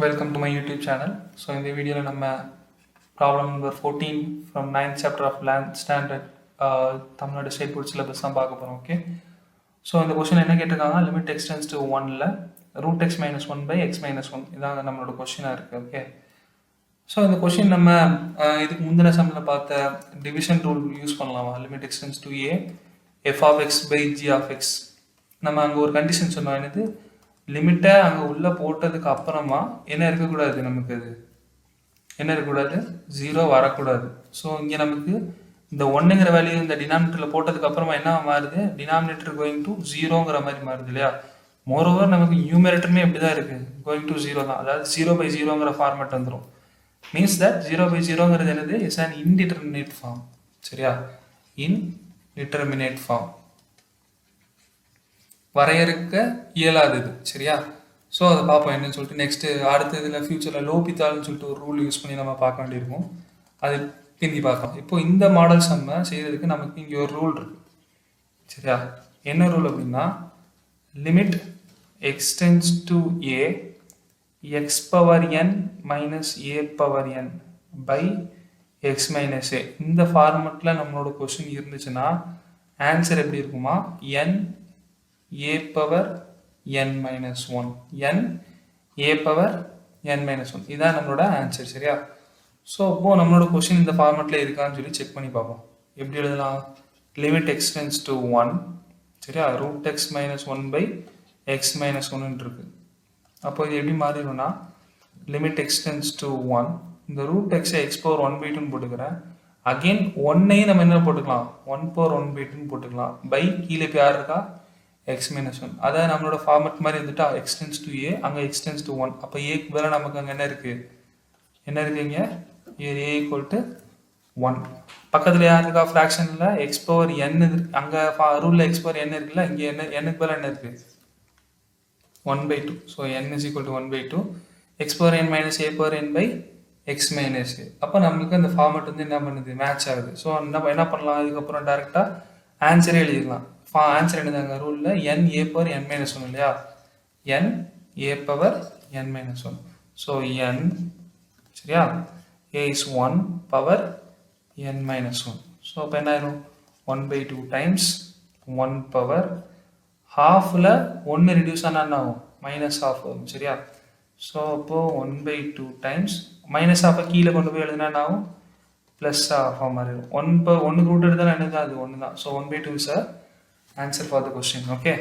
Welcome to my YouTube channel. So in the video நம்ம problem number 14 from 9th chapter of 11th standard Tamil Nadu state board syllabus தான் பார்க்க போகிறோம். Okay, so இந்த question என்ன கேட்டிருக்காங்க, limit x tends to 1ல் root x minus 1 by x minus 1 இதான் நம்மளோட கொஸ்டினாக இருக்குது. ஓகே, ஸோ இந்த கொஸ்டின் நம்ம இதுக்கு முந்தின சம்மில் பார்த்த டிவிஷன் ரூல் யூஸ் பண்ணலாமா? Limit x tends to a f of x by g of x. நம்ம அங்கே ஒரு கண்டிஷன் சொன்னோம், என்னது, லிமிட்டை அங்கே உள்ளே போட்டதுக்கு அப்புறமா என்ன இருக்கக்கூடாது, நமக்கு அது என்ன இருக்கக்கூடாது, 0 வரக்கூடாது. ஸோ இங்கே நமக்கு இந்த 1ங்கிற வேல்யூ இந்த டினாமினேட்டரில் போட்டதுக்கு அப்புறமா என்ன மாறுது, டினாமினேட்டர் கோயிங் டு 0ங்கிற மாதிரி மாறுது இல்லையா? மோரோவர் நமக்கு நியூமரேட்டருமே எப்படி தான் இருக்குது, கோயிங் டு 0 தான், அதாவது 0/0ங்கிற ஃபார்மேட் வந்துடும். மீன்ஸ் தட் 0/0ங்கிறது என்னது, இஸ் அன் இன்டிட்டர்மினேட் ஃபார்ம். சரியா? இன்டிட்டர்மினேட் ஃபார்ம், வரையறுக்க இயலாதது. சரியா? ஸோ அதை பார்ப்போம் என்னன்னு சொல்லிட்டு. நெக்ஸ்ட்டு அடுத்த இதில் ஃபியூச்சரில் லோபித்தால்னு சொல்லிட்டு ஒரு ரூல் யூஸ் பண்ணி நம்ம பார்க்க வேண்டியிருக்கும், அது பிந்தி பார்க்கலாம். இப்போ இந்த மாடல் சம்மை செய்கிறதுக்கு நமக்கு இங்கே ஒரு ரூல் இருக்குது. சரியா? என்ன ரூல் அப்படின்னா, limit x tends to a x power n minus a power n by x minus a. இந்த ஃபார்மெட்டில் நம்மளோட கொஸ்டின் இருந்துச்சுன்னா ஆன்சர் எப்படி இருக்குமா, n a power n minus 1, n a power n minus 1, இதான் நம்மளோட ஆன்சர். சரியா? ஸோ இப்போது நம்மளோட கொஸ்டின் இந்த ஃபார்மெட்டில் இருக்கான்னு சொல்லி செக் பண்ணி பார்ப்போம். எப்படி எழுதலாம், லிமிட் எக்ஸ் டென்ஸ் டு 1, சரியா, root x minus 1 by x minus 1 இருக்கு. அப்போ இது எப்படி மாறிடும்னா, லிமிட் எக்ஸ் டென்ஸ் டு 1, இந்த ரூட் எக்ஸை எக்ஸ் பவர் 1/2 போட்டுக்கிறேன். அகெயின் 1ஐயும் நம்ம என்ன போட்டுக்கலாம், 1 பவர் 1/2 போட்டுக்கலாம். பை கீழே இப்போ யார் இருக்கா, எக்ஸ் மைனஸ் 1. அதாவது நம்மளோட ஃபார்மெட் மாதிரி இருந்துட்டா எக்ஸ் டென்ஸ் டு ஏ, அங்கே எக்ஸ் டென்ஸ் டு 1. அப்போ ஏக்கு பதிலாக நமக்கு அங்கே என்ன இருக்குது, இங்கே ஏ ஈக்குவல் டு 1. பக்கத்தில் யார் இருக்கா, ஃப்ராக்ஷனில் எக்ஸ் பவர் என் அங்கே ரூலில் எக்ஸ் பவர் என் இருக்குல்ல, இங்கே என்னுக்கு பதிலாக என்ன இருக்குது, 1/2. So n is equal to 1/2 x power n minus a power n by x minus a. அப்போ நம்மளுக்கு அந்த ஃபார்மெட் வந்து என்ன பண்ணுது, மேட்ச் ஆகுது. ஸோ என்ன பண்ணலாம், இதுக்கப்புறம் டேரெக்டாக ஆன்சரே எழுதிடலாம். ஆன்சர் என்னதாங்க, ரூலில் n a power n minus 1 இல்லையா, n a power n minus 1. So n, சரியா, a is 1 power n minus 1. So அப்போ என்ன ஆயிரும், 1/2 டைம்ஸ் 1 பவர் ஹாஃபில் 1 ரிடியூஸ் ஆனால் என்ன ஆகும், மைனஸ் ஹாஃப் வரும். சரியா? ஸோ அப்போது 1/2 டைம்ஸ் மைனஸ் ஹாஃபை கீழே கொண்டு போய் எழுதுனா என்ன ஆகும், ப்ளஸ் ஹாஃபாக மாறிடும். 1 ரூட் எடுத்தால் என்னது, அது 1 தான். So 1/2 is answer for the question. Okay.